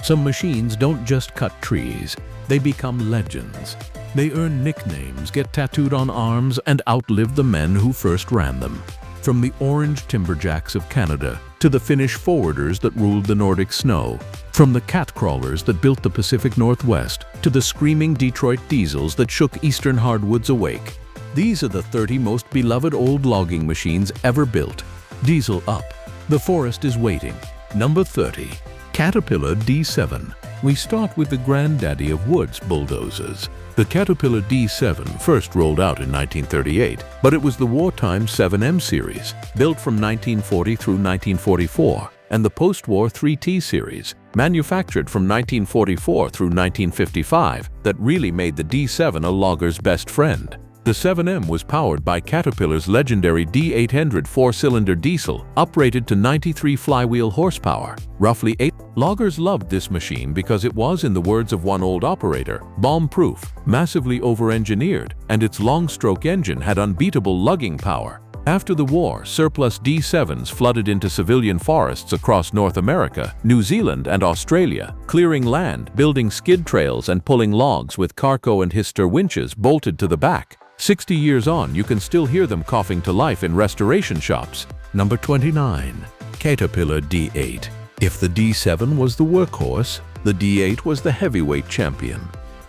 Some machines don't just cut trees, they become legends. They earn nicknames, get tattooed on arms, and outlive the men who first ran them. From the orange timberjacks of Canada to the Finnish forwarders that ruled the Nordic snow, from the cat crawlers that built the Pacific Northwest to the screaming Detroit diesels that shook eastern hardwoods awake. These are the 30 most beloved old logging machines ever built. Diesel up. The forest is waiting. Number 30. Caterpillar D7. We start with the granddaddy of woods bulldozers. The Caterpillar D7 first rolled out in 1938, but it was the wartime 7M series, built from 1940 through 1944, and the post-war 3T series, manufactured from 1944 through 1955, that really made the D7 a logger's best friend. The 7M was powered by Caterpillar's legendary D800 four-cylinder diesel, uprated to 93 flywheel horsepower, roughly 8. Loggers loved this machine because it was, in the words of one old operator, bomb-proof, massively over-engineered, and its long-stroke engine had unbeatable lugging power. After the war, surplus D7s flooded into civilian forests across North America, New Zealand, and Australia, clearing land, building skid trails, and pulling logs with Carco and Hister winches bolted to the back. 60 years on, you can still hear them coughing to life in restoration shops. Number 29. Caterpillar D8. If the D7 was the workhorse, the D8 was the heavyweight champion.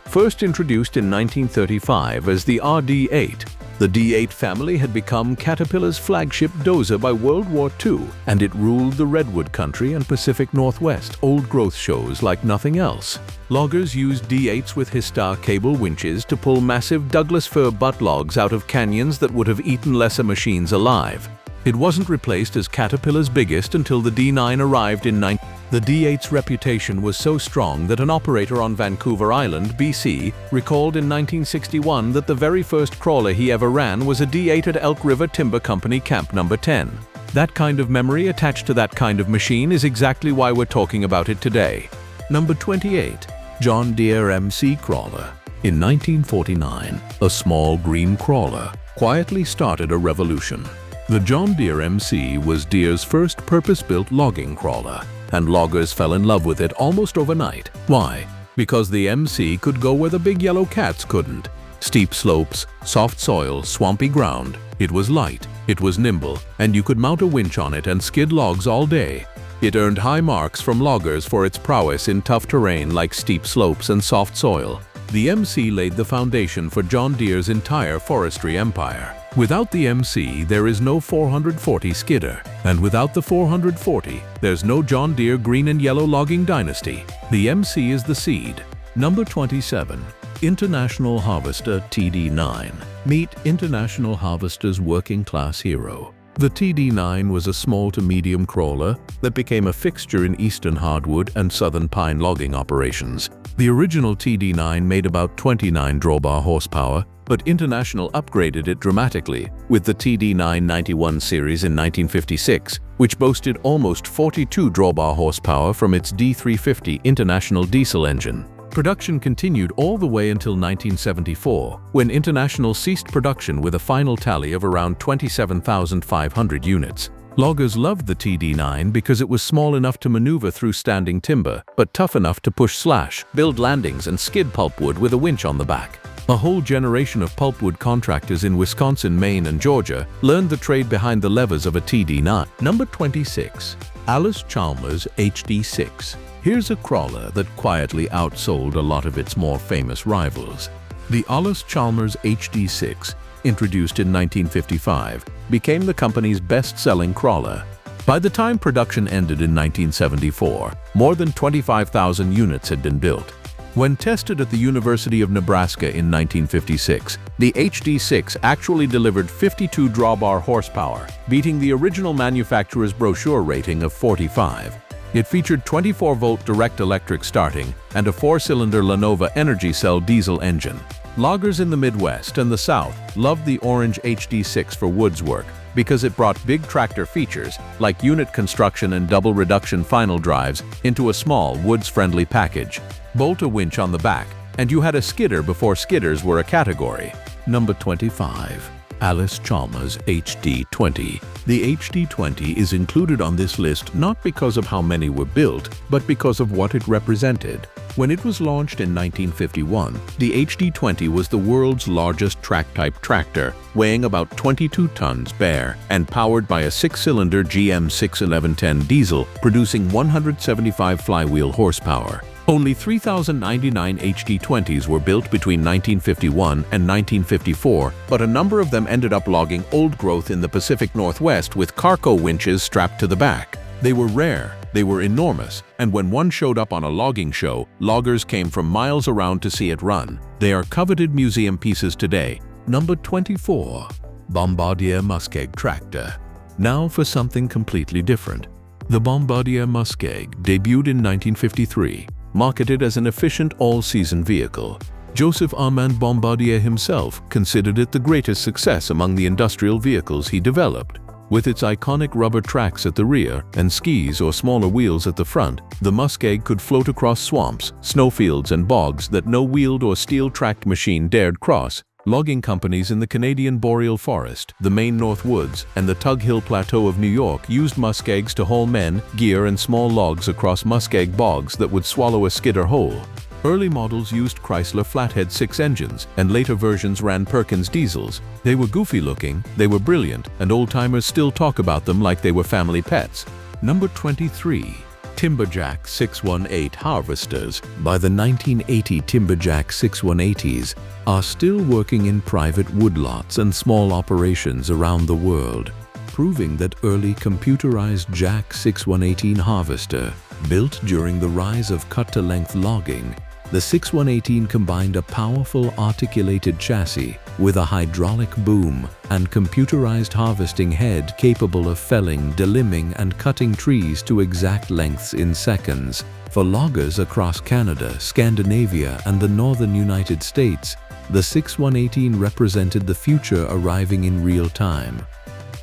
First introduced in 1935 as the RD8, the D8 family had become Caterpillar's flagship dozer by World War II, and it ruled the Redwood Country and Pacific Northwest old-growth shows like nothing else. Loggers used D8s with Histar cable winches to pull massive Douglas fir butt logs out of canyons that would have eaten lesser machines alive. It wasn't replaced as Caterpillar's biggest until the D9 arrived in 19... The D8's reputation was so strong that an operator on Vancouver Island, BC, recalled in 1961 that the very first crawler he ever ran was a D8 at Elk River Timber Company Camp No. 10. That kind of memory attached to that kind of machine is exactly why we're talking about it today. Number 28. John Deere MC Crawler. In 1949, a small green crawler quietly started a revolution. The John Deere MC was Deere's first purpose-built logging crawler, and loggers fell in love with it almost overnight. Why? Because the MC could go where the big yellow cats couldn't. Steep slopes, soft soil, swampy ground. It was light, it was nimble, and you could mount a winch on it and skid logs all day. It earned high marks from loggers for its prowess in tough terrain like steep slopes and soft soil. The MC laid the foundation for John Deere's entire forestry empire. Without the MC, there is no 440 skidder, and without the 440, there's no John Deere green and yellow logging dynasty. The MC is the seed. Number 27. International Harvester TD9. Meet International Harvester's working class hero. The TD9 was a small to medium crawler that became a fixture in eastern hardwood and southern pine logging operations. The original TD9 made about 29 drawbar horsepower, but International upgraded it dramatically with the TD991 series in 1956, which boasted almost 42 drawbar horsepower from its D350 International diesel engine. Production continued all the way until 1974, when International ceased production with a final tally of around 27,500 units. Loggers loved the TD9 because it was small enough to maneuver through standing timber, but tough enough to push slash, build landings, and skid pulpwood with a winch on the back. A whole generation of pulpwood contractors in Wisconsin, Maine, and Georgia learned the trade behind the levers of a TD9. Number 26. Allis-Chalmers HD6. Here's a crawler that quietly outsold a lot of its more famous rivals. The Allis-Chalmers HD6, introduced in 1955, became the company's best-selling crawler. By the time production ended in 1974, more than 25,000 units had been built. When tested at the University of Nebraska in 1956, the HD6 actually delivered 52 drawbar horsepower, beating the original manufacturer's brochure rating of 45. It featured 24-volt direct electric starting and a 4-cylinder Lenova Energy Cell diesel engine. Loggers in the Midwest and the South loved the orange HD6 for woods work because it brought big tractor features like unit construction and double reduction final drives into a small woods-friendly package. Bolt a winch on the back, and you had a skidder before skidders were a category. Number 25. Allis-Chalmers HD20. The HD20 is included on this list not because of how many were built, but because of what it represented. When it was launched in 1951, the HD20 was the world's largest track-type tractor, weighing about 22 tons bare and powered by a 6-cylinder GM 61110 diesel, producing 175 flywheel horsepower. Only 3,099 HD20s were built between 1951 and 1954, but a number of them ended up logging old growth in the Pacific Northwest with cargo winches strapped to the back. They were rare, they were enormous, and when one showed up on a logging show, loggers came from miles around to see it run. They are coveted museum pieces today. Number 24. Bombardier Muskeg Tractor. Now for something completely different. The Bombardier Muskeg debuted in 1953. Marketed as an efficient all-season vehicle. Joseph Armand Bombardier himself considered it the greatest success among the industrial vehicles he developed. With its iconic rubber tracks at the rear and skis or smaller wheels at the front, the Muskeg could float across swamps, snowfields, and bogs that no wheeled or steel-tracked machine dared cross. Logging companies in the Canadian Boreal Forest, the Maine North Woods, and the Tug Hill Plateau of New York used muskegs to haul men, gear, and small logs across muskeg bogs that would swallow a skidder whole. Early models used Chrysler Flathead 6 engines, and later versions ran Perkins diesels. They were goofy looking, they were brilliant, and old-timers still talk about them like they were family pets. Number 23. Timberjack 618 harvesters. By the 1980 Timberjack 618s are still working in private woodlots and small operations around the world, proving that early computerized Jack 618 harvester, built during the rise of cut-to-length logging, the 618 combined a powerful articulated chassis with a hydraulic boom and computerized harvesting head capable of felling, delimbing, and cutting trees to exact lengths in seconds. For loggers across Canada, Scandinavia, and the northern United States, the 618 represented the future arriving in real time.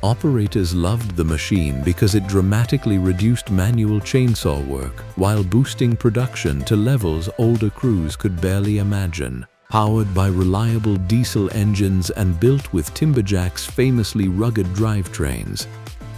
Operators loved the machine because it dramatically reduced manual chainsaw work while boosting production to levels older crews could barely imagine. Powered by reliable diesel engines and built with Timberjack's famously rugged drivetrains,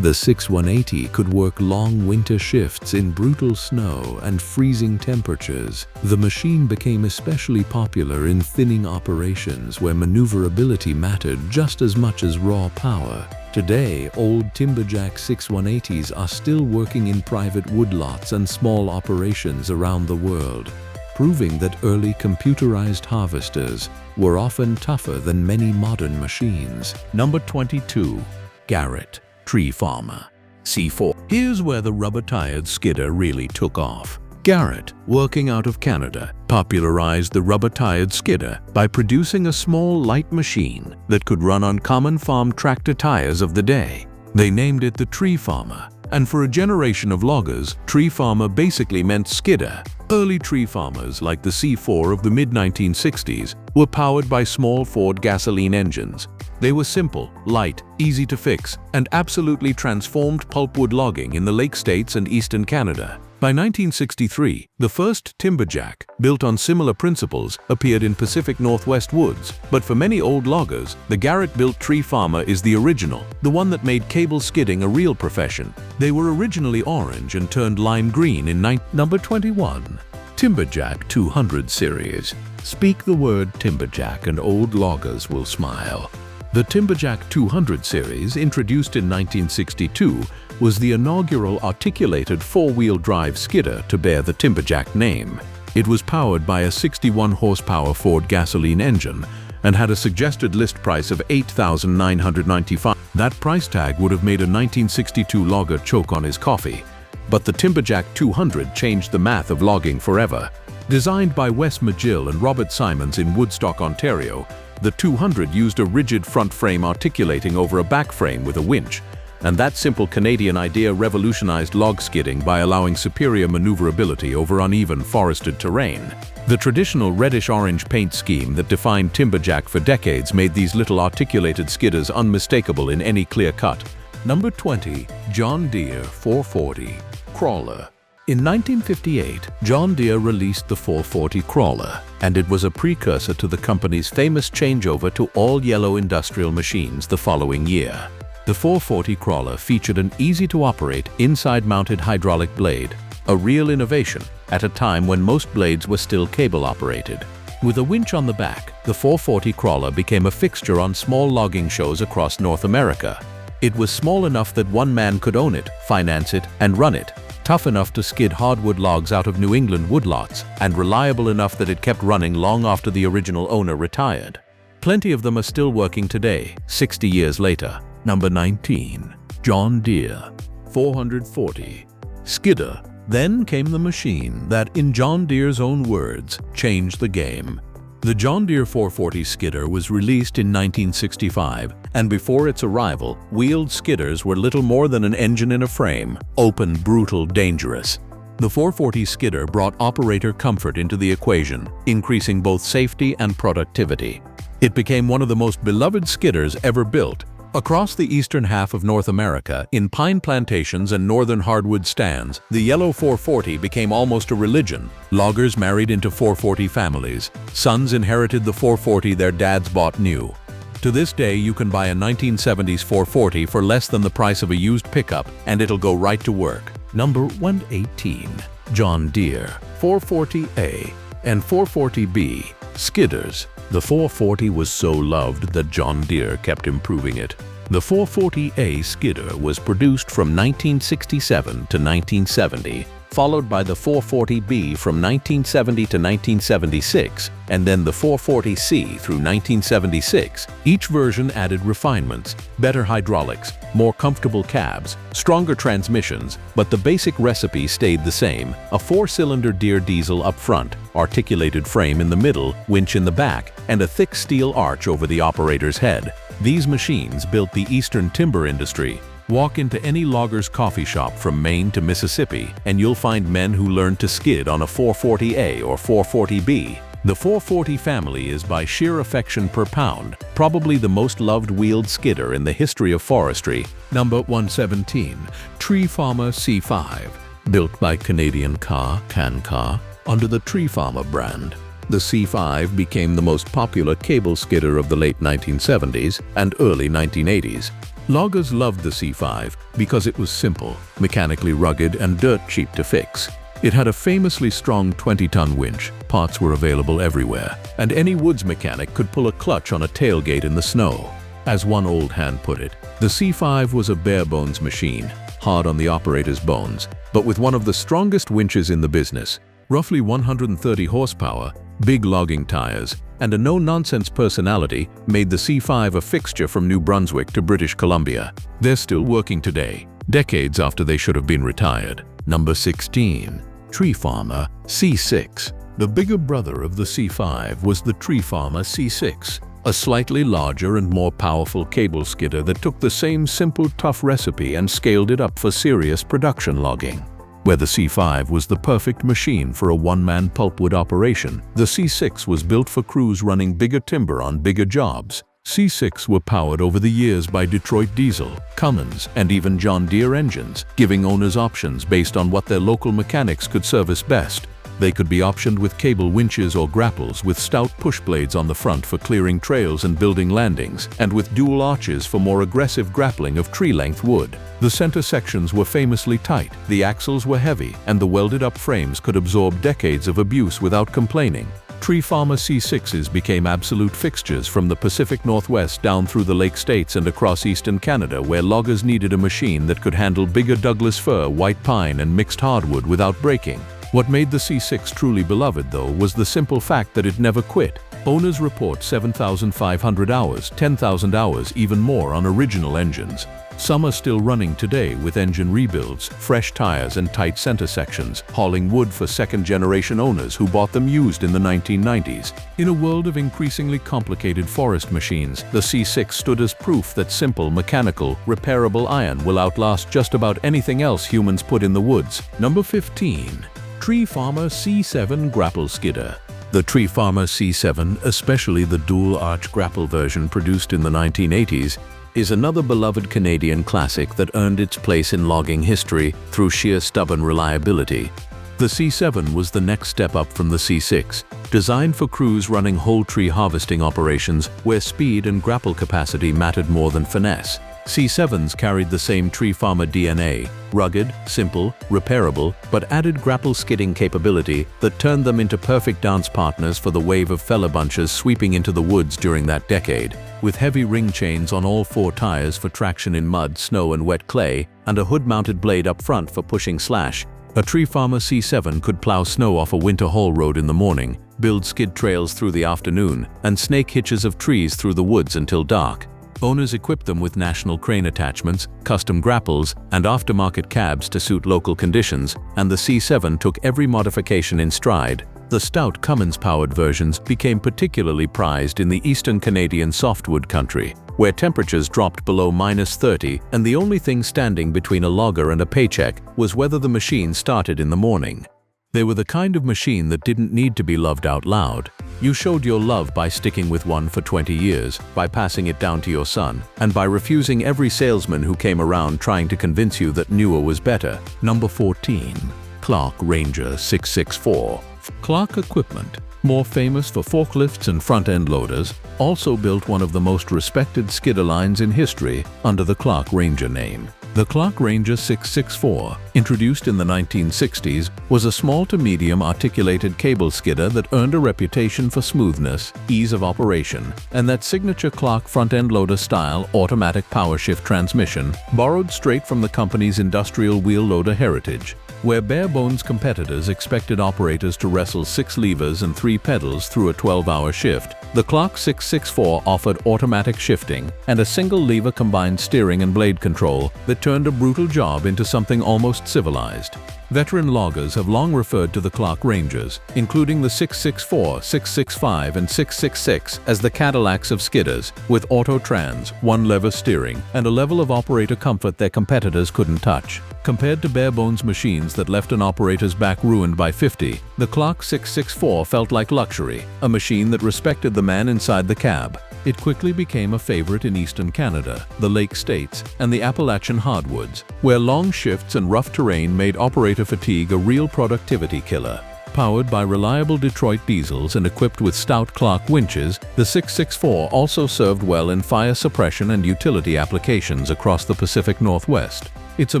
the 618 could work long winter shifts in brutal snow and freezing temperatures. The machine became especially popular in thinning operations where maneuverability mattered just as much as raw power. Today, old Timberjack 618s are still working in private woodlots and small operations around the world, proving that early computerized harvesters were often tougher than many modern machines. Number 22. Garrett Tree Farmer C4. Here's where the rubber-tired skidder really took off. Garrett, working out of Canada, popularized the rubber-tired skidder by producing a small, light machine that could run on common farm tractor tires of the day. They named it the Tree Farmer, and for a generation of loggers, Tree Farmer basically meant skidder. Early tree farmers, like the C4 of the mid-1960s, were powered by small Ford gasoline engines. They were simple, light, easy to fix, and absolutely transformed pulpwood logging in the Lake States and eastern Canada. By 1963, the first Timberjack, built on similar principles, appeared in Pacific Northwest woods, but for many old loggers, the Garrett-built Tree Farmer is the original, the one that made cable skidding a real profession. They were originally orange and turned lime green in Number 21. Timberjack 200 series. Speak the word Timberjack and old loggers will smile. The Timberjack 200 series, introduced in 1962, was the inaugural articulated four-wheel drive skidder to bear the Timberjack name. It was powered by a 61-horsepower Ford gasoline engine and had a suggested list price of $8,995. That price tag would have made a 1962 logger choke on his coffee. But the Timberjack 200 changed the math of logging forever. Designed by Wes McGill and Robert Simons in Woodstock, Ontario, the 200 used a rigid front frame articulating over a back frame with a winch. And that simple Canadian idea revolutionized log skidding by allowing superior maneuverability over uneven forested terrain. The traditional reddish-orange paint scheme that defined Timberjack for decades made these little articulated skidders unmistakable in any clear cut. Number 20. John Deere 440 Crawler. In 1958, John Deere released the 440 crawler, and it was a precursor to the company's famous changeover to all-yellow industrial machines the following year. The 440 crawler featured an easy-to-operate, inside-mounted hydraulic blade, a real innovation at a time when most blades were still cable-operated. With a winch on the back, the 440 crawler became a fixture on small logging shows across North America. It was small enough that one man could own it, finance it, and run it, tough enough to skid hardwood logs out of New England woodlots, and reliable enough that it kept running long after the original owner retired. Plenty of them are still working today, 60 years later. Number 19. John Deere 440 skidder. Then came the machine that, in John Deere's own words, changed the game. The John Deere 440 skidder was released in 1965, and before its arrival, wheeled skidders were little more than an engine in a frame, open, brutal, dangerous. The 440 skidder brought operator comfort into the equation, increasing both safety and productivity. It became one of the most beloved skidders ever built. Across the eastern half of North America, in pine plantations and northern hardwood stands, the yellow 440 became almost a religion. Loggers married into 440 families. Sons inherited the 440 their dads bought new. To this day, you can buy a 1970s 440 for less than the price of a used pickup, and it'll go right to work. Number 118. John Deere 440A and 440B skidders. The 440 was so loved that John Deere kept improving it. The 440A skidder was produced from 1967 to 1970, followed by the 440B from 1970 to 1976, and then the 440C through 1976. Each version added refinements, better hydraulics, more comfortable cabs, stronger transmissions, but the basic recipe stayed the same: a 4-cylinder Deere diesel up front, articulated frame in the middle, winch in the back, and a thick steel arch over the operator's head. These machines built the eastern timber industry. Walk into any logger's coffee shop from Maine to Mississippi, and you'll find men who learned to skid on a 440A or 440B. The 440 family is, by sheer affection per pound, probably the most loved wheeled skidder in the history of forestry. Number 117. Tree Farmer C5. Built by Canadian Cancar under the Tree Farmer brand. The C5 became the most popular cable skidder of the late 1970s and early 1980s. Loggers loved the C5 because it was simple, mechanically rugged, and dirt cheap to fix. It had a famously strong 20-ton winch, parts were available everywhere, and any woods mechanic could pull a clutch on a tailgate in the snow. As one old hand put it, the C5 was a bare-bones machine, hard on the operator's bones, but with one of the strongest winches in the business. Roughly 130 horsepower, big logging tires, and a no-nonsense personality made the C5 a fixture from New Brunswick to British Columbia. They're still working today, decades after they should have been retired. Number 16. Tree Farmer C6. The bigger brother of the C5 was the Tree Farmer C6, a slightly larger and more powerful cable skidder that took the same simple, tough recipe and scaled it up for serious production logging. Where the C5 was the perfect machine for a one-man pulpwood operation, the C6 was built for crews running bigger timber on bigger jobs. C6 were powered over the years by Detroit Diesel, Cummins, and even John Deere engines, giving owners options based on what their local mechanics could service best. They could be optioned with cable winches or grapples with stout push blades on the front for clearing trails and building landings, and with dual arches for more aggressive grappling of tree-length wood. The center sections were famously tight, the axles were heavy, and the welded-up frames could absorb decades of abuse without complaining. Tree Farmer C6s became absolute fixtures from the Pacific Northwest down through the Lake States and across eastern Canada, where loggers needed a machine that could handle bigger Douglas fir, white pine, and mixed hardwood without breaking. What made the C6 truly beloved, though, was the simple fact that it never quit. Owners report 7,500 hours, 10,000 hours, even more on original engines. Some are still running today with engine rebuilds, fresh tires, and tight center sections, hauling wood for second-generation owners who bought them used in the 1990s. In a world of increasingly complicated forest machines, the C6 stood as proof that simple, mechanical, repairable iron will outlast just about anything else humans put in the woods. Number 15. Tree Farmer C7 Grapple Skidder. The Tree Farmer C7, especially the dual-arch grapple version produced in the 1980s, is another beloved Canadian classic that earned its place in logging history through sheer stubborn reliability. The C7 was the next step up from the C6, designed for crews running whole tree harvesting operations where speed and grapple capacity mattered more than finesse. C7s carried the same tree farmer DNA, rugged, simple, repairable, but added grapple skidding capability that turned them into perfect dance partners for the wave of fella bunches sweeping into the woods during that decade. With heavy ring chains on all four tires for traction in mud, snow, and wet clay, and a hood-mounted blade up front for pushing slash, a tree farmer C7 could plow snow off a winter haul road in the morning, build skid trails through the afternoon, and snake hitches of trees through the woods until dark. Owners equipped them with national crane attachments, custom grapples, and aftermarket cabs to suit local conditions, and the C7 took every modification in stride. The stout Cummins-powered versions became particularly prized in the eastern Canadian softwood country, where temperatures dropped below -30 and the only thing standing between a logger and a paycheck was whether the machine started in the morning. They were the kind of machine that didn't need to be loved out loud. You showed your love by sticking with one for 20 years, by passing it down to your son, and by refusing every salesman who came around trying to convince you that newer was better. Number 14. Clark Ranger 664. Clark Equipment, more famous for forklifts and front-end loaders, also built one of the most respected skidder lines in history under the Clark Ranger name. The Clark Ranger 664, introduced in the 1960s, was a small to medium articulated cable skidder that earned a reputation for smoothness, ease of operation, and that signature Clark front-end loader style automatic power shift transmission borrowed straight from the company's industrial wheel loader heritage. Where bare-bones competitors expected operators to wrestle 6 levers and 3 pedals through a 12-hour shift, the Clark 664 offered automatic shifting and a single-lever combined steering and blade control that turned a brutal job into something almost civilized. Veteran loggers have long referred to the Clark Rangers, including the 664, 665, and 666, as the Cadillacs of skidders, with auto-trans, one-lever steering, and a level of operator comfort their competitors couldn't touch. Compared to bare-bones machines that left an operator's back ruined by 50, the Clark 664 felt like luxury, a machine that respected the man inside the cab. It quickly became a favorite in eastern Canada, the Lake States, and the Appalachian hardwoods, where long shifts and rough terrain made operator fatigue a real productivity killer. Powered by reliable Detroit diesels and equipped with stout Clark winches, the 664 also served well in fire suppression and utility applications across the Pacific Northwest. It's a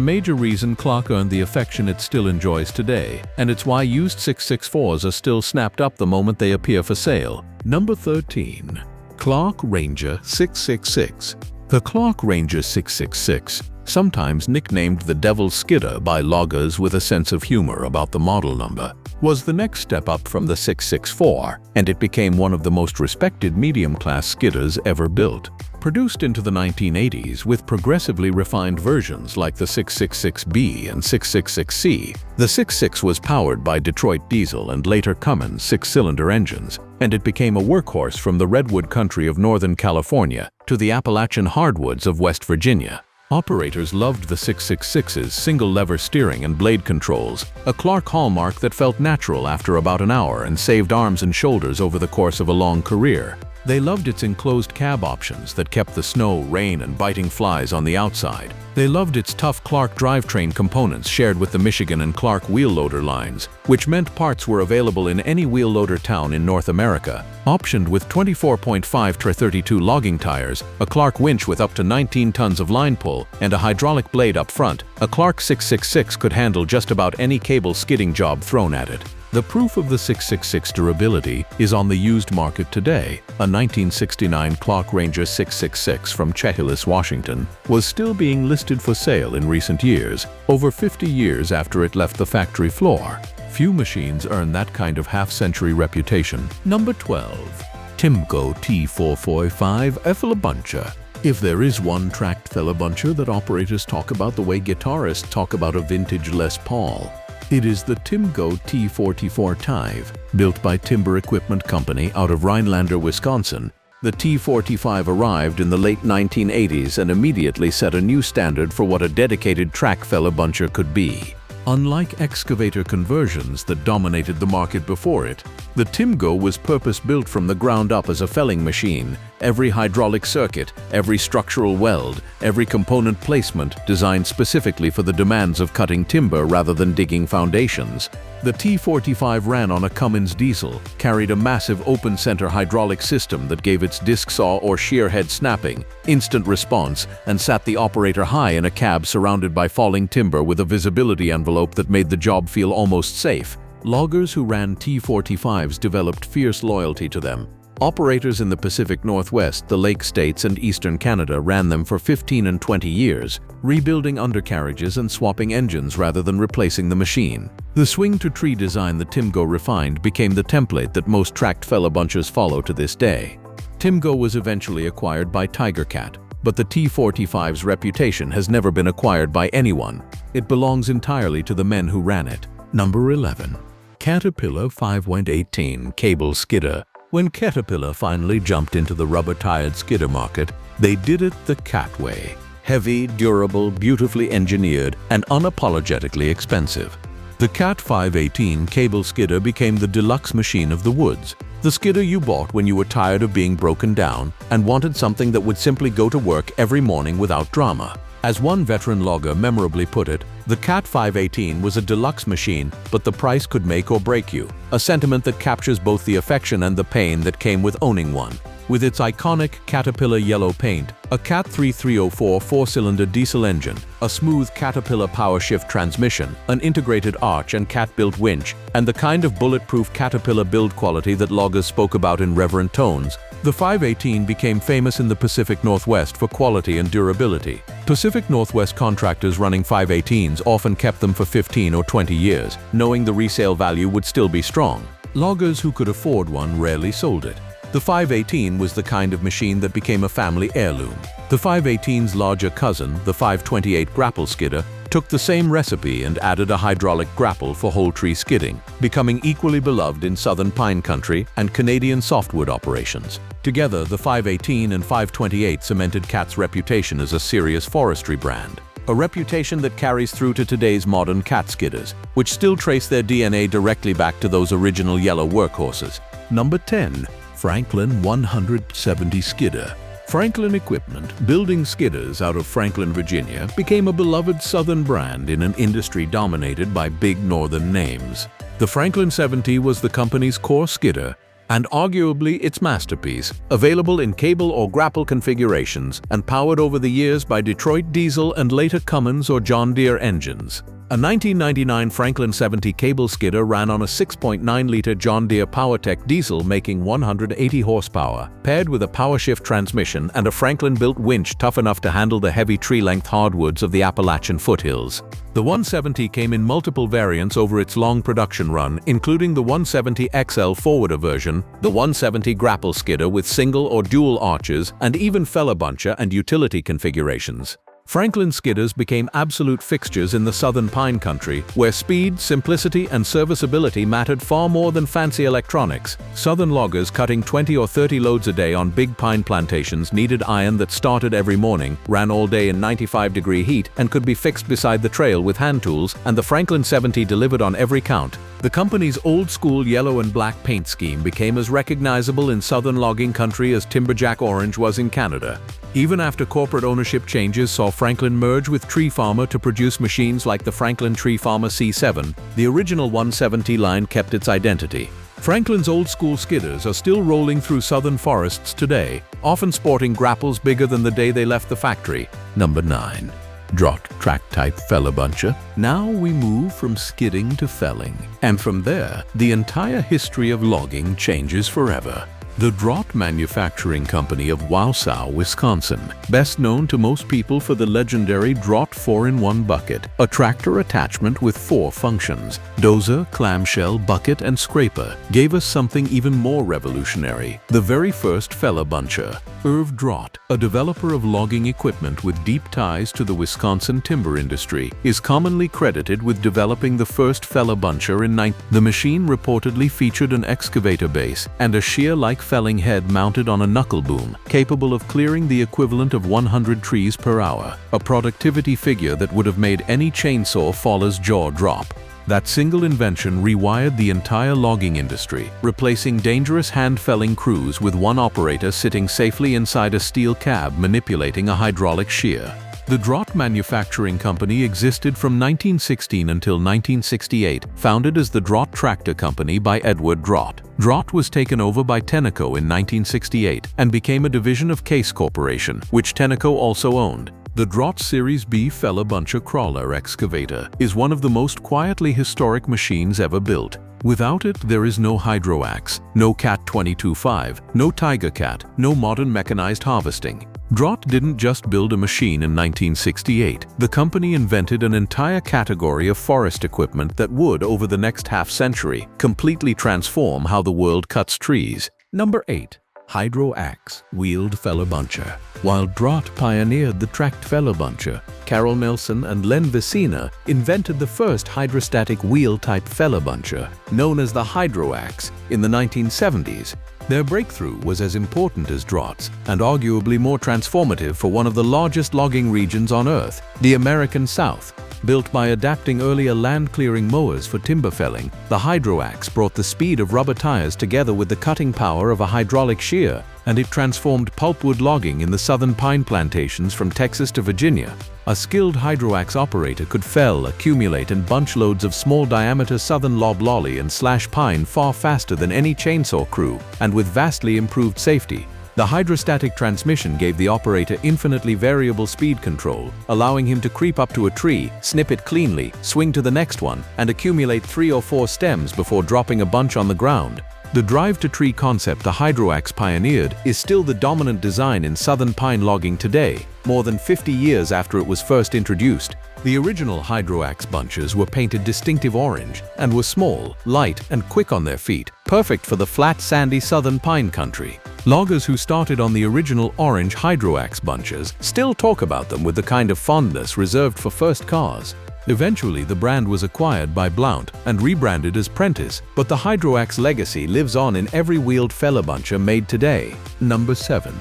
major reason Clark earned the affection it still enjoys today, and it's why used 664s are still snapped up the moment they appear for sale. Number 13. Clark Ranger 666. The Clark Ranger 666, sometimes nicknamed the Devil's Skidder by loggers with a sense of humor about the model number, was the next step up from the 664, and it became one of the most respected medium-class skidders ever built. Produced into the 1980s with progressively refined versions like the 666B and 666C, the 66 was powered by Detroit diesel and later Cummins 6-cylinder engines, and it became a workhorse from the redwood country of Northern California to the Appalachian hardwoods of West Virginia. Operators loved the 666's single-lever steering and blade controls, a Clark hallmark that felt natural after about an hour and saved arms and shoulders over the course of a long career. They loved its enclosed cab options that kept the snow, rain, and biting flies on the outside. They loved its tough Clark drivetrain components shared with the Michigan and Clark wheel loader lines, which meant parts were available in any wheel loader town in North America. Optioned with 24.5 Tre32 logging tires, a Clark winch with up to 19 tons of line pull, and a hydraulic blade up front, a Clark 666 could handle just about any cable skidding job thrown at it. The proof of the 666 durability is on the used market today. A 1969 Clark Ranger 666 from Chehalis, Washington, was still being listed for sale in recent years, over 50 years after it left the factory floor. Few machines earn that kind of half-century reputation. Number 12. Timco T445 Buncher. If there is one tracked buncher that operators talk about the way guitarists talk about a vintage Les Paul, it is the Timco T44 Tive. Built by Timber Equipment Company out of Rhinelander, Wisconsin, the T45 arrived in the late 1980s and immediately set a new standard for what a dedicated track buncher could be. Unlike excavator conversions that dominated the market before it, the Timgo was purpose-built from the ground up as a felling machine. Every hydraulic circuit, every structural weld, every component placement designed specifically for the demands of cutting timber rather than digging foundations. The T45 ran on a Cummins diesel, carried a massive open-center hydraulic system that gave its disc saw or shear head snapping, instant response, and sat the operator high in a cab surrounded by falling timber with a visibility envelope that made the job feel almost safe. Loggers who ran T45s developed fierce loyalty to them. Operators in the Pacific Northwest, the Lake States, and Eastern Canada ran them for 15 and 20 years, rebuilding undercarriages and swapping engines rather than replacing the machine. The swing-to-tree design the Timgo refined became the template that most tracked fella bunchers follow to this day. Timgo was eventually acquired by Tiger Cat, but the T45's reputation has never been acquired by anyone. It belongs entirely to the men who ran it. Number 11. Caterpillar 518 Cable Skidder. When Caterpillar finally jumped into the rubber-tired skidder market, they did it the Cat way. Heavy, durable, beautifully engineered, and unapologetically expensive. The Cat 518 cable skidder became the deluxe machine of the woods. The skidder you bought when you were tired of being broken down and wanted something that would simply go to work every morning without drama. As one veteran logger memorably put it, the Cat 518 was a deluxe machine, but the price could make or break you, a sentiment that captures both the affection and the pain that came with owning one. With its iconic Caterpillar yellow paint, a Cat 3304 four-cylinder diesel engine, a smooth Caterpillar power shift transmission, an integrated arch and cat-built winch, and the kind of bulletproof Caterpillar build quality that loggers spoke about in reverent tones, the 518 became famous in the Pacific Northwest for quality and durability. Pacific Northwest contractors running 518s often kept them for 15 or 20 years, knowing the resale value would still be strong. Loggers who could afford one rarely sold it. The 518 was the kind of machine that became a family heirloom. The 518's larger cousin, the 528 grapple skidder, took the same recipe and added a hydraulic grapple for whole tree skidding, becoming equally beloved in southern pine country and Canadian softwood operations. Together, the 518 and 528 cemented Cat's reputation as a serious forestry brand. A reputation that carries through to today's modern cat skidders, which still trace their DNA directly back to those original yellow workhorses. Number 10. Franklin 170 Skidder. Franklin Equipment, building skidders out of Franklin, Virginia, became a beloved southern brand in an industry dominated by big northern names. The Franklin 70 was the company's core skidder, and arguably its masterpiece, available in cable or grapple configurations and powered over the years by Detroit diesel and later Cummins or John Deere engines. A 1999 Franklin 70 cable skidder ran on a 6.9-liter John Deere PowerTech diesel making 180 horsepower, paired with a power-shift transmission and a Franklin-built winch tough enough to handle the heavy tree-length hardwoods of the Appalachian foothills. The 170 came in multiple variants over its long production run, including the 170 XL forwarder version, the 170 grapple skidder with single or dual arches, and even fella buncher and utility configurations. Franklin skidders became absolute fixtures in the southern pine country, where speed, simplicity, and serviceability mattered far more than fancy electronics. Southern loggers cutting 20 or 30 loads a day on big pine plantations needed iron that started every morning, ran all day in 95-degree heat, and could be fixed beside the trail with hand tools, and the Franklin 70 delivered on every count. The company's old-school yellow and black paint scheme became as recognizable in southern logging country as Timberjack orange was in Canada. Even after corporate ownership changes saw Franklin merge with Tree Farmer to produce machines like the Franklin Tree Farmer C7, the original 170 line kept its identity. Franklin's old-school skidders are still rolling through southern forests today, often sporting grapples bigger than the day they left the factory. Number 9. Draught track type fella buncher. Now we move from skidding to felling, and from there, the entire history of logging changes forever. The Draught Manufacturing Company of Wausau, Wisconsin, best known to most people for the legendary Draught 4-in-1 bucket, a tractor attachment with 4 functions, dozer, clamshell, bucket, and scraper, gave us something even more revolutionary, the very first fella buncher. Irv Draught, a developer of logging equipment with deep ties to the Wisconsin timber industry, is commonly credited with developing the first fella buncher in The machine reportedly featured an excavator base and a shear-like felling head mounted on a knuckle boom, capable of clearing the equivalent of 100 trees per hour, a productivity figure that would have made any chainsaw faller's jaw drop. That single invention rewired the entire logging industry, replacing dangerous hand-felling crews with one operator sitting safely inside a steel cab manipulating a hydraulic shear. The Drott Manufacturing Company existed from 1916 until 1968, founded as the Drott Tractor Company by Edward Drott. Drott was taken over by Tenneco in 1968 and became a division of Case Corporation, which Tenneco also owned. The Drott Series B Feller-Buncher crawler excavator is one of the most quietly historic machines ever built. Without it, there is no hydroaxe, no Cat 22.5, no Tiger Cat, no modern mechanized harvesting. Drott didn't just build a machine in 1968. The company invented an entire category of forest equipment that would, over the next half-century, completely transform how the world cuts trees. Number 8. Hydro-axe wheeled feller-buncher. While Drott pioneered the tracked feller-buncher, Carroll Nelson and Len Vicina invented the first hydrostatic wheel-type feller-buncher, known as the hydro-axe, in the 1970s. Their breakthrough was as important as Drott's, and arguably more transformative for one of the largest logging regions on Earth, the American South. Built by adapting earlier land-clearing mowers for timber felling, the hydro-axe brought the speed of rubber tires together with the cutting power of a hydraulic shear, and it transformed pulpwood logging in the southern pine plantations from Texas to Virginia. A skilled hydro-axe operator could fell, accumulate, and bunch loads of small-diameter southern loblolly and slash pine far faster than any chainsaw crew, and with vastly improved safety. The hydrostatic transmission gave the operator infinitely variable speed control, allowing him to creep up to a tree, snip it cleanly, swing to the next one, and accumulate 3 or 4 stems before dropping a bunch on the ground. The drive-to-tree concept the hydro-axe pioneered is still the dominant design in southern pine logging today, more than 50 years after it was first introduced. The original hydro-axe bunches were painted distinctive orange and were small, light, and quick on their feet, perfect for the flat, sandy southern pine country. Loggers who started on the original orange hydro-axe bunches still talk about them with the kind of fondness reserved for first cars. Eventually, the brand was acquired by Blount and rebranded as Prentice, but the hydro-axe legacy lives on in every wheeled feller-buncher made today. Number 7.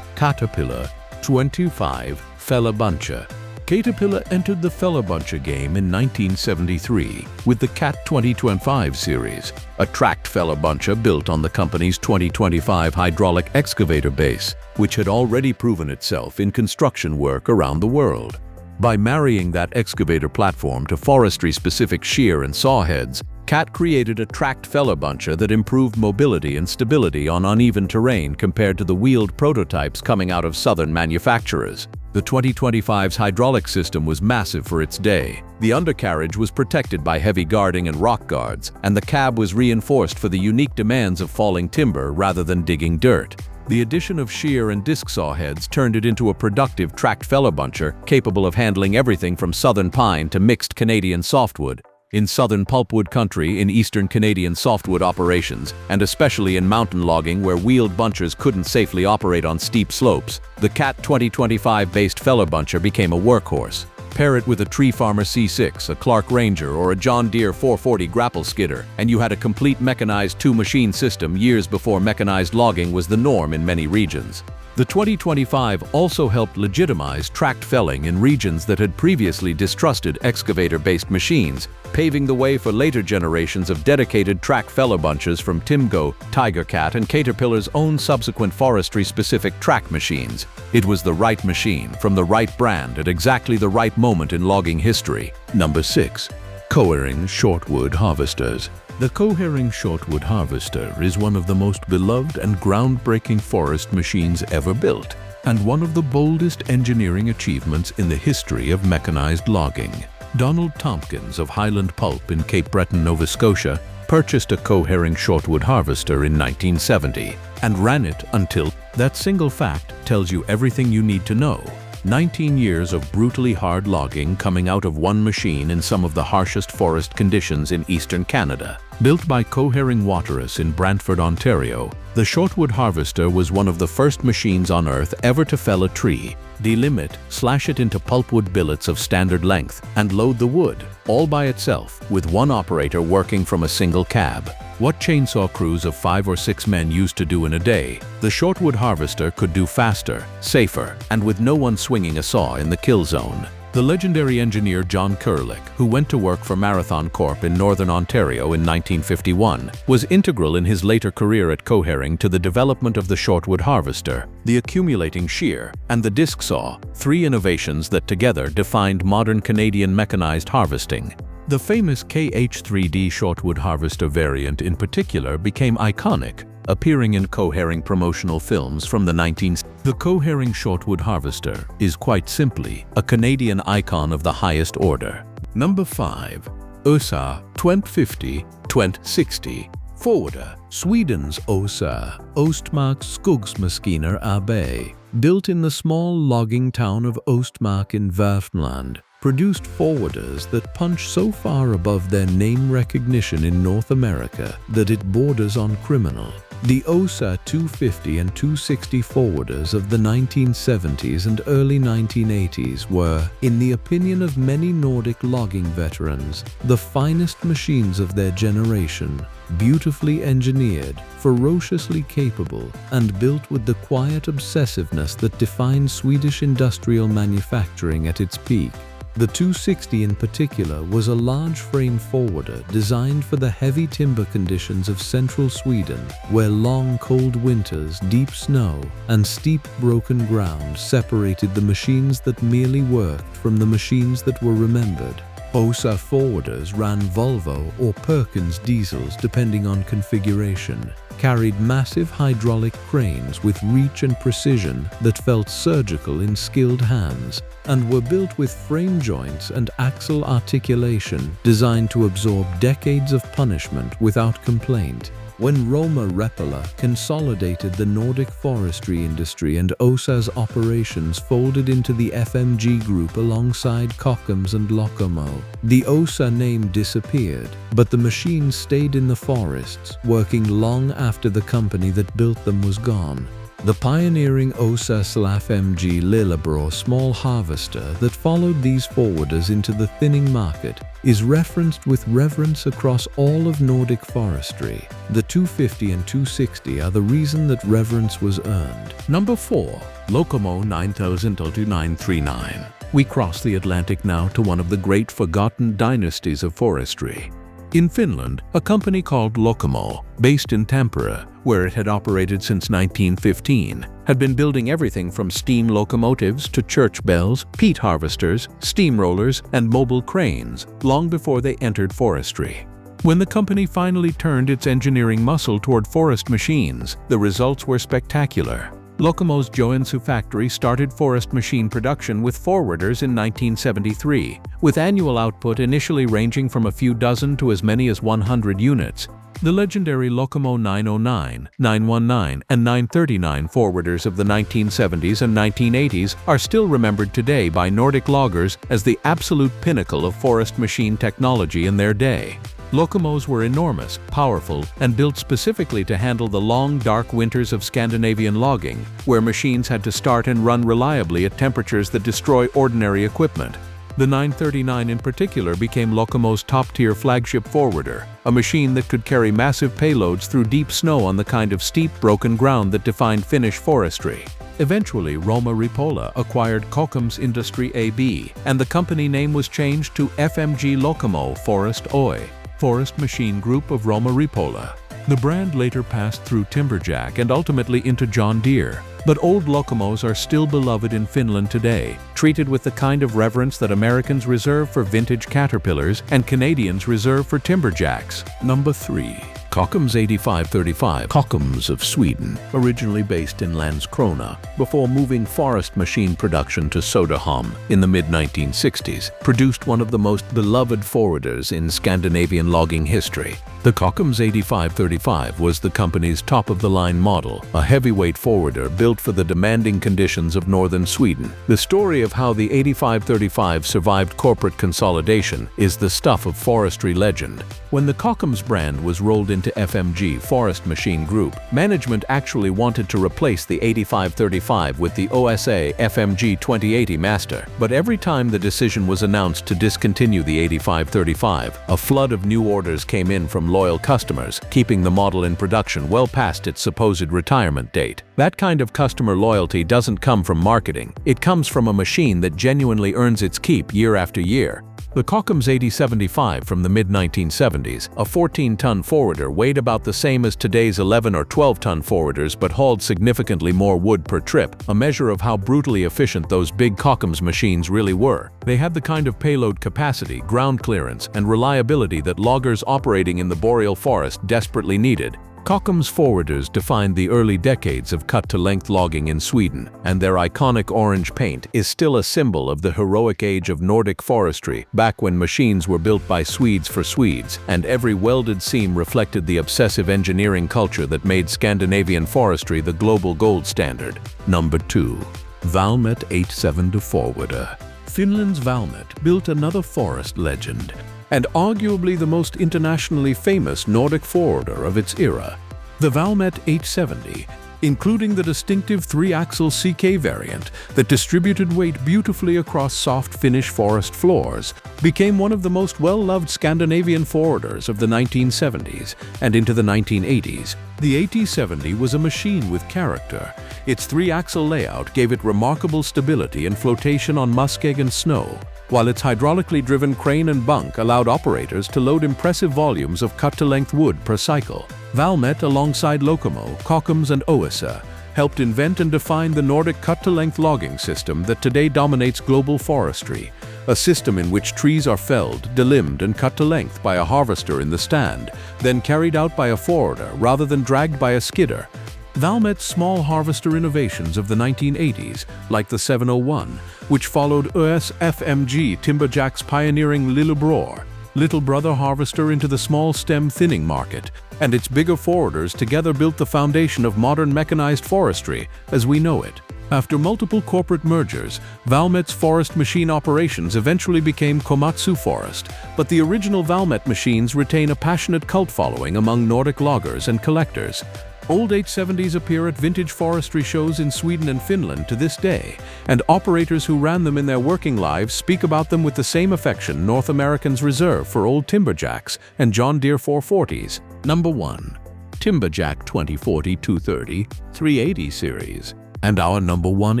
Caterpillar 25 Feller-Buncher. Caterpillar entered the feller-buncher game in 1973 with the Cat 2025 series, a tracked feller-buncher built on the company's 2025 hydraulic excavator base, which had already proven itself in construction work around the world. By marrying that excavator platform to forestry-specific shear and saw heads, Cat created a tracked feller-buncher that improved mobility and stability on uneven terrain compared to the wheeled prototypes coming out of southern manufacturers. The 2025's hydraulic system was massive for its day. The undercarriage was protected by heavy guarding and rock guards, and the cab was reinforced for the unique demands of falling timber rather than digging dirt. The addition of shear and disc saw heads turned it into a productive tracked feller-buncher capable of handling everything from southern pine to mixed Canadian softwood. In southern pulpwood country, in eastern Canadian softwood operations, and especially in mountain logging where wheeled bunchers couldn't safely operate on steep slopes, the Cat 2025-based feller-buncher became a workhorse. Pair it with a Tree Farmer C6, a Clark Ranger, or a John Deere 440 grapple skidder, and you had a complete mechanized two-machine system years before mechanized logging was the norm in many regions. The 2025 also helped legitimize tracked felling in regions that had previously distrusted excavator-based machines, paving the way for later generations of dedicated tracked feller bunches from Timgo, Tiger Cat, and Caterpillar's own subsequent forestry-specific track machines. It was the right machine from the right brand at exactly the right moment in logging history. Number 6. Cohering Shortwood Harvesters. The Cohering Shortwood Harvester is one of the most beloved and groundbreaking forest machines ever built, and one of the boldest engineering achievements in the history of mechanized logging. Donald Tompkins of Highland Pulp in Cape Breton, Nova Scotia, purchased a Cohering Shortwood Harvester in 1970 and ran it until that single fact tells you everything you need to know. 19 years of brutally hard logging coming out of one machine in some of the harshest forest conditions in eastern Canada. Built by Cohering Waterous in Brantford, Ontario, the Shortwood Harvester was one of the first machines on Earth ever to fell a tree, delimit, slash it into pulpwood billets of standard length, and load the wood, all by itself, with one operator working from a single cab. What chainsaw crews of 5 or 6 men used to do in a day, the shortwood harvester could do faster, safer, and with no one swinging a saw in the kill zone. The legendary engineer John Curlick, who went to work for Marathon Corp in Northern Ontario in 1951, was integral in his later career at Coharing to the development of the shortwood harvester, the accumulating shear, and the disc saw, 3 innovations that together defined modern Canadian mechanized harvesting. The famous KH3D shortwood harvester variant in particular became iconic, appearing in Coharing promotional films from the 1970s. The Coharing shortwood harvester is quite simply a Canadian icon of the highest order. Number 5. OSA 2050-2060 Forwarder. Sweden's OSA, Ostmark Skogsmaskiner AB, built in the small logging town of Ostmark in Värmland, produced forwarders that punch so far above their name recognition in North America that it borders on criminal. The OSA 250 and 260 forwarders of the 1970s and early 1980s were, in the opinion of many Nordic logging veterans, the finest machines of their generation, beautifully engineered, ferociously capable, and built with the quiet obsessiveness that defined Swedish industrial manufacturing at its peak. The 260 in particular was a large frame forwarder designed for the heavy timber conditions of central Sweden, where long cold winters, deep snow, and steep broken ground separated the machines that merely worked from the machines that were remembered. OSA forwarders ran Volvo or Perkins diesels depending on configuration, carried massive hydraulic cranes with reach and precision that felt surgical in skilled hands, and were built with frame joints and axle articulation designed to absorb decades of punishment without complaint. When Roma Repola consolidated the Nordic forestry industry and OSA's operations folded into the FMG group alongside Kockums and Lokomo, the OSA name disappeared, but the machines stayed in the forests, working long after the company that built them was gone. The pioneering OSA/FMG Lillebro small harvester that followed these forwarders into the thinning market is referenced with reverence across all of Nordic forestry. The 250 and 260 are the reason that reverence was earned. Number 4. Lokomo 9000-939. We cross the Atlantic now to one of the great forgotten dynasties of forestry. In Finland, a company called Lokomo, based in Tampere, where it had operated since 1915, had been building everything from steam locomotives to church bells, peat harvesters, steamrollers, and mobile cranes, long before they entered forestry. When the company finally turned its engineering muscle toward forest machines, the results were spectacular. Lokomo's Joensuu factory started forest machine production with forwarders in 1973, with annual output initially ranging from a few dozen to as many as 100 units. The legendary Lokomo 909, 919, and 939 forwarders of the 1970s and 1980s are still remembered today by Nordic loggers as the absolute pinnacle of forest machine technology in their day. Lokomos were enormous, powerful, and built specifically to handle the long, dark winters of Scandinavian logging, where machines had to start and run reliably at temperatures that destroy ordinary equipment. The 939 in particular became Lokomo's top-tier flagship forwarder, a machine that could carry massive payloads through deep snow on the kind of steep, broken ground that defined Finnish forestry. Eventually, Roma Repola acquired Kockums Industri AB, and the company name was changed to FMG Lokomo Forest Oy, Forest Machine Group of Roma Repola. The brand later passed through Timberjack and ultimately into John Deere. But old Lokomos are still beloved in Finland today, treated with the kind of reverence that Americans reserve for vintage Caterpillars and Canadians reserve for Timberjacks. Number 3. Kockums 8535. Kockums of Sweden, originally based in Landskrona, before moving forest machine production to Söderhamn in the mid-1960s, produced one of the most beloved forwarders in Scandinavian logging history. The Kockums 8535 was the company's top-of-the-line model, a heavyweight forwarder built for the demanding conditions of northern Sweden. The story of how the 8535 survived corporate consolidation is the stuff of forestry legend. When the Kockums brand was rolled into FMG Forest Machine Group, management actually wanted to replace the 8535 with the OSA FMG 2080 Master. But every time the decision was announced to discontinue the 8535, a flood of new orders came in from loyal customers, keeping the model in production well past its supposed retirement date. That kind of customer loyalty doesn't come from marketing. It comes from a machine that genuinely earns its keep year after year. The Kockums 8075 from the mid-1970s, a 14-ton forwarder, weighed about the same as today's 11 or 12-ton forwarders but hauled significantly more wood per trip, a measure of how brutally efficient those big Kockums machines really were. They had the kind of payload capacity, ground clearance, and reliability that loggers operating in the boreal forest desperately needed. Kockums forwarders defined the early decades of cut-to-length logging in Sweden, and their iconic orange paint is still a symbol of the heroic age of Nordic forestry, back when machines were built by Swedes for Swedes, and every welded seam reflected the obsessive engineering culture that made Scandinavian forestry the global gold standard. Number 2. Valmet 87 Forwarder. Finland's Valmet built another forest legend, and arguably the most internationally famous Nordic forwarder of its era. The Valmet 870, including the distinctive 3-axle CK variant that distributed weight beautifully across soft Finnish forest floors, became one of the most well-loved Scandinavian forwarders of the 1970s and into the 1980s. The 8070 was a machine with character. Its 3-axle layout gave it remarkable stability and flotation on muskeg and snow, while its hydraulically driven crane and bunk allowed operators to load impressive volumes of cut-to-length wood per cycle. Valmet, alongside Lokomo, Kockums, and Oasa, helped invent and define the Nordic cut-to-length logging system that today dominates global forestry, a system in which trees are felled, delimbed, and cut to length by a harvester in the stand, then carried out by a forwarder rather than dragged by a skidder. Valmet's small harvester innovations of the 1980s, like the 701, which followed ÖS-FMG Timberjack's pioneering Lillebror, Little Brother harvester, into the small stem thinning market, and its bigger forwarders together built the foundation of modern mechanized forestry as we know it. After multiple corporate mergers, Valmet's forest machine operations eventually became Komatsu Forest, but the original Valmet machines retain a passionate cult following among Nordic loggers and collectors. Old 870s appear at vintage forestry shows in Sweden and Finland to this day, and operators who ran them in their working lives speak about them with the same affection North Americans reserve for old Timberjacks and John Deere 440s. Number 1. Timberjack 2040-230 380 series. And our number 1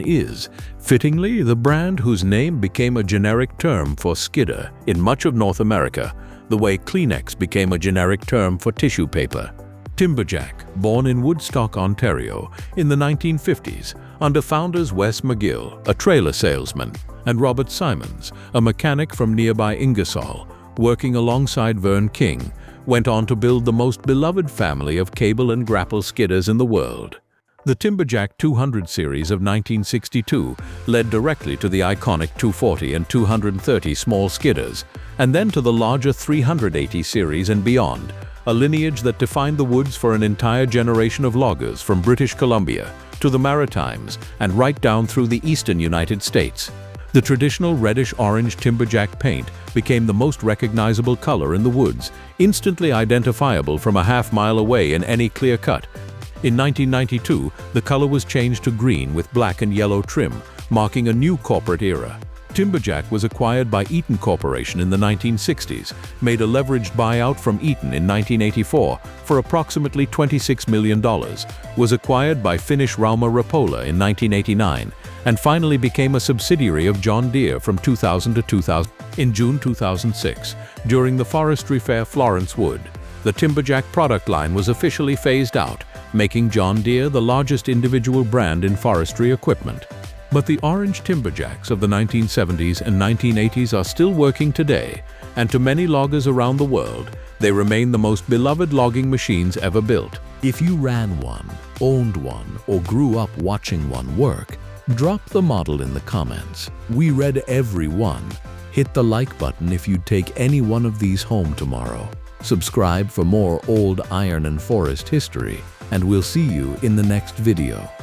is, fittingly, the brand whose name became a generic term for skidder in much of North America, the way Kleenex became a generic term for tissue paper. Timberjack, born in Woodstock, Ontario, in the 1950s, under founders Wes McGill, a trailer salesman, and Robert Simons, a mechanic from nearby Ingersoll, working alongside Vern King, went on to build the most beloved family of cable and grapple skidders in the world. The Timberjack 200 series of 1962 led directly to the iconic 240 and 230 small skidders, and then to the larger 380 series and beyond, a lineage that defined the woods for an entire generation of loggers from British Columbia to the Maritimes and right down through the eastern United States. The traditional reddish-orange Timberjack paint became the most recognizable color in the woods, instantly identifiable from a half-mile away in any clear cut. In 1992, the color was changed to green with black and yellow trim, marking a new corporate era. Timberjack was acquired by Eaton Corporation in the 1960s, made a leveraged buyout from Eaton in 1984 for approximately $26 million, was acquired by Finnish Rauma Rapola in 1989, and finally became a subsidiary of John Deere from 2000 to 2000. In June 2006, during the Forestry Fair Florence Wood, the Timberjack product line was officially phased out, making John Deere the largest individual brand in forestry equipment. But the orange Timberjacks of the 1970s and 1980s are still working today, and to many loggers around the world, they remain the most beloved logging machines ever built. If you ran one, owned one, or grew up watching one work, drop the model in the comments. We read every one. Hit the like button if you'd take any one of these home tomorrow. Subscribe for more old iron and forest history, and we'll see you in the next video.